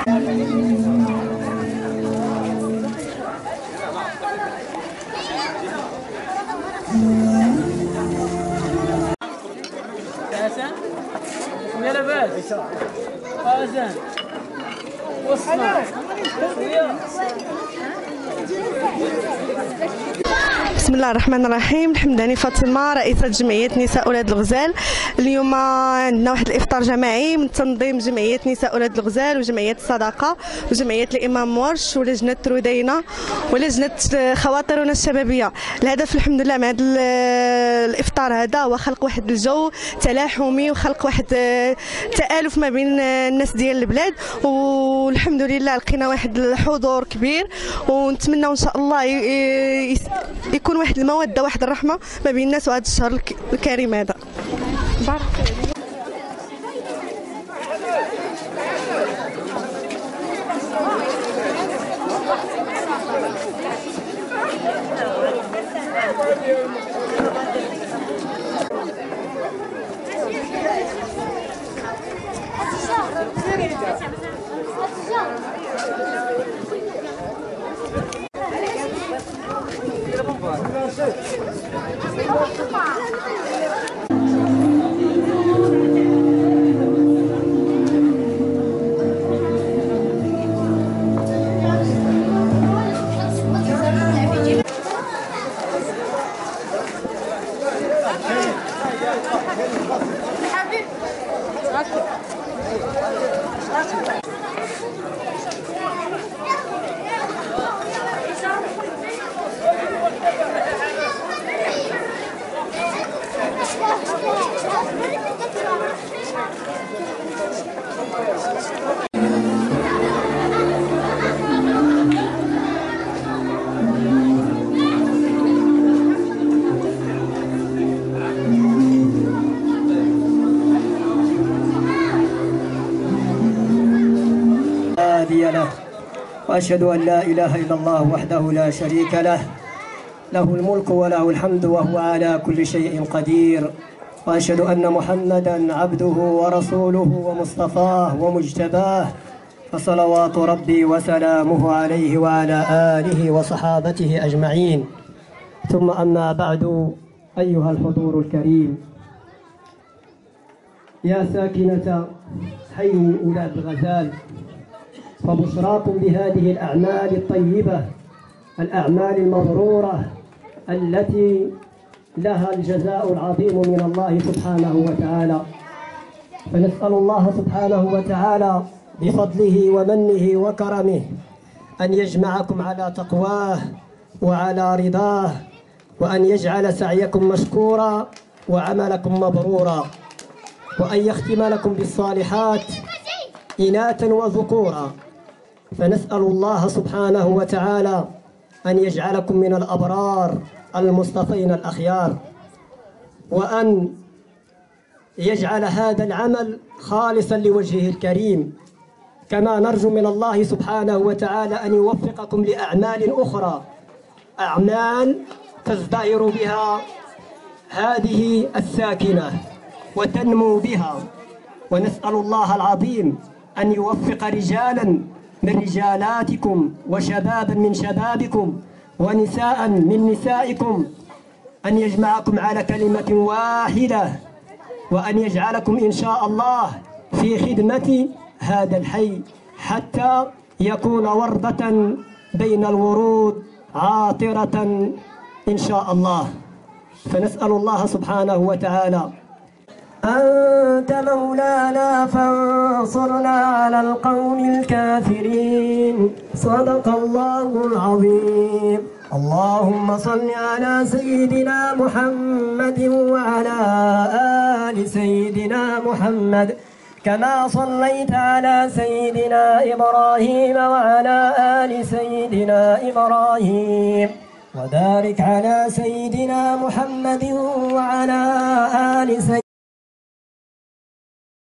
حسن يا لاباس حسن وصلنا. بسم الله الرحمن الرحيم. الحمداني فاطمه، رئيسه جمعيه نساء اولاد الغزال. اليوم عندنا واحد الافطار جماعي من تنظيم جمعيه نساء اولاد الغزال وجمعيه الصداقه وجمعيه الامام ورش ولجنه رودينا ولجنه خواطرنا الشبابيه. الهدف الحمد لله من هذا الافطار هذا هو خلق واحد الجو تلاحمي وخلق واحد تآلف ما بين الناس ديال البلاد، والحمد لله لقينا واحد الحضور كبير، ونتمنى ان شاء الله يكون واحد الموده واحد الرحمه ما بين الناس وهذا الشهر الكريم هذا. بارك له، وأشهد أن لا إله إلا الله وحده لا شريك له، له الملك وله الحمد وهو على كل شيء قدير. وأشهد أن محمدا عبده ورسوله ومصطفاه ومجتباه، فصلوات ربي وسلامه عليه وعلى آله وصحابته أجمعين. ثم أما بعد، أيها الحضور الكريم، يا ساكنة حي أولاد الغزال، فبشراكم بهذه الأعمال الطيبة، الأعمال المبرورة التي لها الجزاء العظيم من الله سبحانه وتعالى. فنسأل الله سبحانه وتعالى بفضله ومنه وكرمه أن يجمعكم على تقواه وعلى رضاه، وأن يجعل سعيكم مشكورا وعملكم مبرورا، وأن يختم لكم بالصالحات إناثا وذكورا. فنسأل الله سبحانه وتعالى أن يجعلكم من الأبرار المصطفين الأخيار، وأن يجعل هذا العمل خالصا لوجهه الكريم. كما نرجو من الله سبحانه وتعالى أن يوفقكم لأعمال أخرى، أعمال تزدهر بها هذه الساكنة وتنمو بها. ونسأل الله العظيم أن يوفق رجالا من رجالاتكم وشبابا من شبابكم ونساء من نسائكم، أن يجمعكم على كلمة واحدة، وأن يجعلكم إن شاء الله في خدمة هذا الحي حتى يكون وردة بين الورود عاطرة إن شاء الله. فنسأل الله سبحانه وتعالى: أنت مولانا فانصرنا على القوم الكافرين. صدق الله العظيم. اللهم صل على سيدنا محمد وعلى آل سيدنا محمد، كما صليت على سيدنا إبراهيم وعلى آل سيدنا إبراهيم، وبارك على سيدنا محمد وعلى آل سيدنا